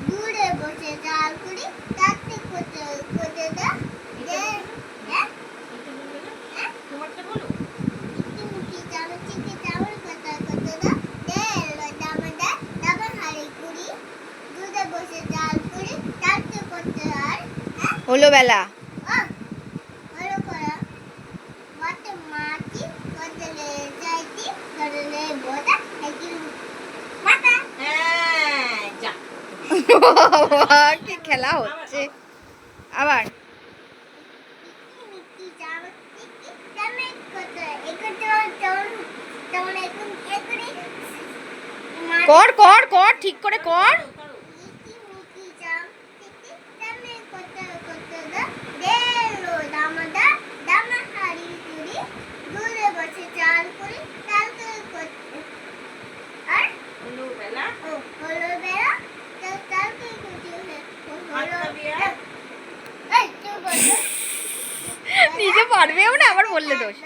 দূরে বসে জাল করি তাতে করতে করতে দা হ্যাঁ তোমারটা বলো। চিকি চামচ কথা করতে দা দামা দামা হাড়ি করি দূরে বসে জাল করি তাতে করতে আর হলো বেলা। হলো করা মাটি মাটি করতে যাইতি করলে বোটা একই মাথা হ্যাঁ যা। বাবা, কি খেলা হচ্ছে আবার। চিকি চামচ করতে একটু তেমন এখন এখনই কর কর কর ঠিক করে কর। মিকি চাম চিকি তেমন করতে করতে দেলো দামা হাড়ি করি দূরে বসে চাল করি চালকে করতে আর হলো বেলা। হলো বেলা চালকে করতে হাত হলো খাবি আর? এই তুই বল নিজে পারবেও না আবার বললে দোষ।